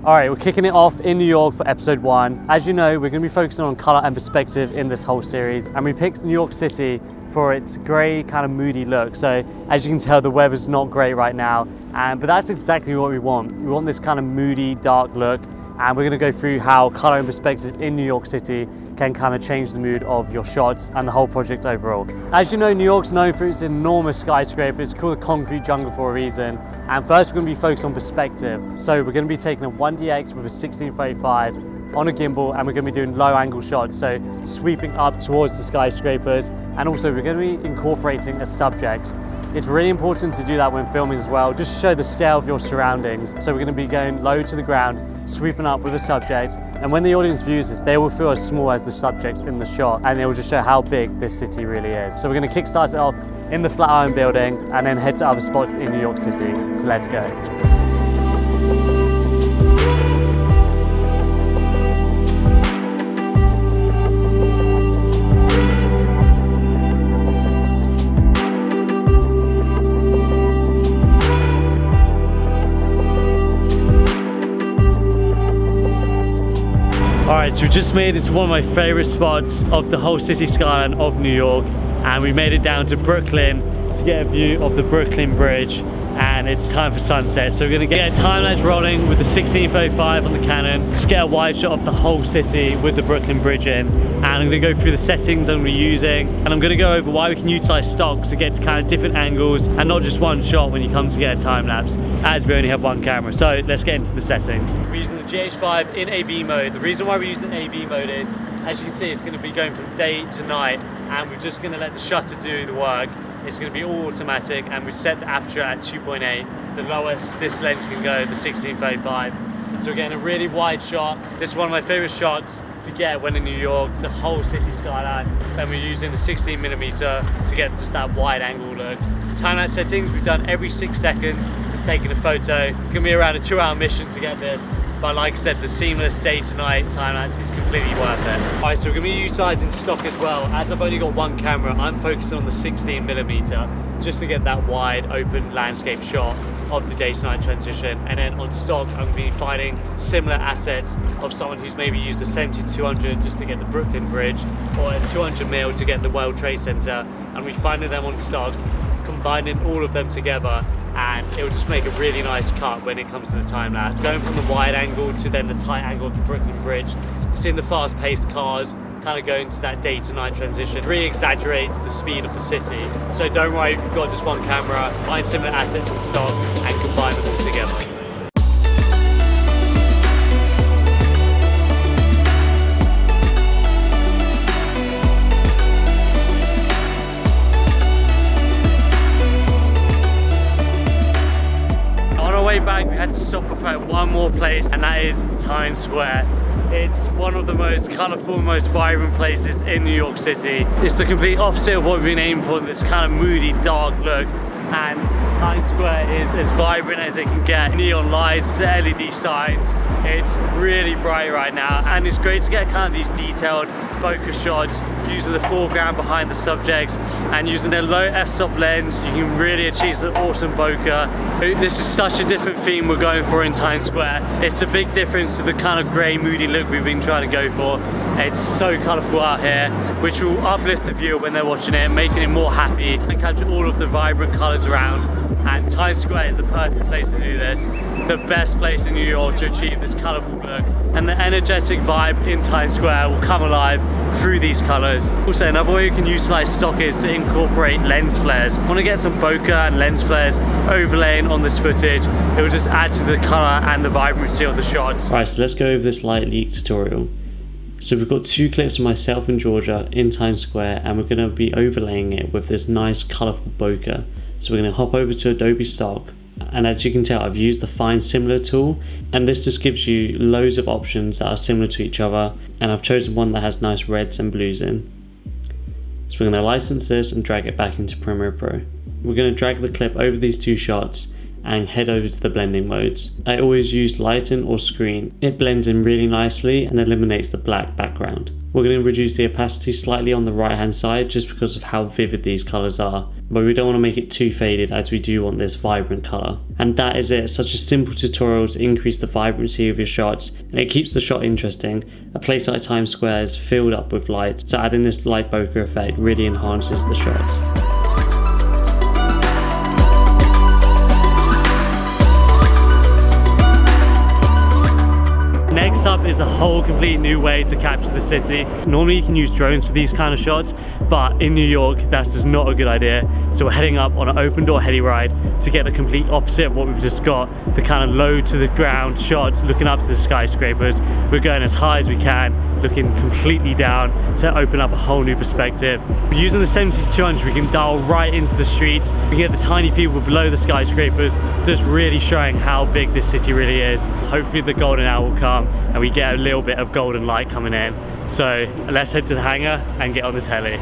Alright, we're kicking it off in New York for episode 1. As you know, we're going to be focusing on colour and perspective in this whole series, and we picked New York City for its grey, kind of moody look. So as you can tell, the weather's not great right now, but that's exactly what we want. We want this kind of moody, dark look, and we're going to go through how colour and perspective in New York City can kind of change the mood of your shots and the whole project overall. As you know, New York's known for its enormous skyscrapers. It's called the concrete jungle for a reason. And first, we're going to be focused on perspective. So we're going to be taking a 1DX with a 1635 on a gimbal, and we're going to be doing low angle shots, so sweeping up towards the skyscrapers. And also we're going to be incorporating a subject. It's really important to do that when filming as well, just to show the scale of your surroundings. So we're going to be going low to the ground, sweeping up with a subject, and when the audience views this, they will feel as small as the subject in the shot, and it will just show how big this city really is. So we're going to kickstart it off in the Flatiron building and then head to other spots in New York City. So let's go. Alright, so we just made it to one of my favourite spots of the whole city skyline of New York, and we made it down to Brooklyn to get a view of the Brooklyn Bridge, and it's time for sunset. So we're going to get a time-lapse rolling with the 1635 on the Canon, just get a wide shot of the whole city with the Brooklyn Bridge in, and I'm going to go through the settings I'm going to be using, and I'm going to go over why we can utilise stock to get kind of different angles and not just one shot when you come to get a time-lapse, as we only have one camera. So let's get into the settings. We're using the GH5 in AV mode. The reason why we're using AV mode is, as you can see, it's going to be going from day to night, and we're just going to let the shutter do the work. It's going to be all automatic, and we've set the aperture at 2.8, the lowest this lens can go, the 1635. So we're getting a really wide shot. This is one of my favorite shots to get when in New York, the whole city skyline. Then we're using the 16mm to get just that wide angle look. Time-lapse settings, we've done every 6 seconds. It's taking a photo. It's going to be around a 2-hour mission to get this. But like I said, the seamless day to night time-lapse is completely worth it. Alright, so we're going to be utilising stock as well. As I've only got one camera, I'm focusing on the 16mm just to get that wide open landscape shot of the day to night transition. And then on stock, I'm going to be finding similar assets of someone who's maybe used a 70-200 just to get the Brooklyn Bridge, or a 200mm to get the World Trade Center. And we're finding them on stock, combining all of them together, and it will just make a really nice cut when it comes to the time-lapse. Going from the wide angle to then the tight angle of the Brooklyn Bridge, seeing the fast-paced cars kind of going to that day-to-night transition really exaggerates the speed of the city. So don't worry if you've got just one camera, find similar assets in stock and combine them all together. Back, we had to stop off at one more place, and that is Times Square. It's one of the most colourful, most vibrant places in New York City. It's the complete opposite of what we've been aiming for, this kind of moody, dark look. And Times Square is as vibrant as it can get. Neon lights, LED signs. It's really bright right now, and it's great to get kind of these detailed bokeh shots using the foreground behind the subjects, and using a low f-stop lens you can really achieve some awesome bokeh. This is such a different theme we're going for in Times Square. It's a big difference to the kind of grey moody look we've been trying to go for. It's so colourful out here, which will uplift the viewer when they're watching it, making it more happy and capture all of the vibrant colours around. And Times Square is the perfect place to do this, the best place in New York to achieve this colourful look. And the energetic vibe in Times Square will come alive through these colours. Also, another way you can utilise stock is to incorporate lens flares. I want to get some bokeh and lens flares overlaying on this footage. It will just add to the colour and the vibrancy of the shots. Alright, so let's go over this light leak tutorial. So we've got 2 clips of myself and Georgia in Times Square, and we're going to be overlaying it with this nice colourful bokeh. So we're going to hop over to Adobe Stock, and as you can tell, I've used the Find Similar tool, and this just gives you loads of options that are similar to each other, and I've chosen one that has nice reds and blues in. So we're going to license this and drag it back into Premiere Pro. We're going to drag the clip over these 2 shots and head over to the blending modes. I always use lighten or screen. It blends in really nicely and eliminates the black background. We're going to reduce the opacity slightly on the right hand side just because of how vivid these colours are, but we don't want to make it too faded as we do want this vibrant colour. And that is it. Such a simple tutorial to increase the vibrancy of your shots, and it keeps the shot interesting. A place like Times Square is filled up with light, so adding this light bokeh effect really enhances the shots. Next up is a whole complete new way to capture the city. Normally you can use drones for these kind of shots, but in New York that's just not a good idea. So we're heading up on an open door heli ride to get the complete opposite of what we've just got, the kind of low to the ground shots looking up to the skyscrapers. We're going as high as we can, looking completely down to open up a whole new perspective. Using the 70-200 we can dial right into the streets. We can get the tiny people below the skyscrapers, just really showing how big this city really is. Hopefully the golden hour will come and we get a little bit of golden light coming in. So let's head to the hangar and get on this heli.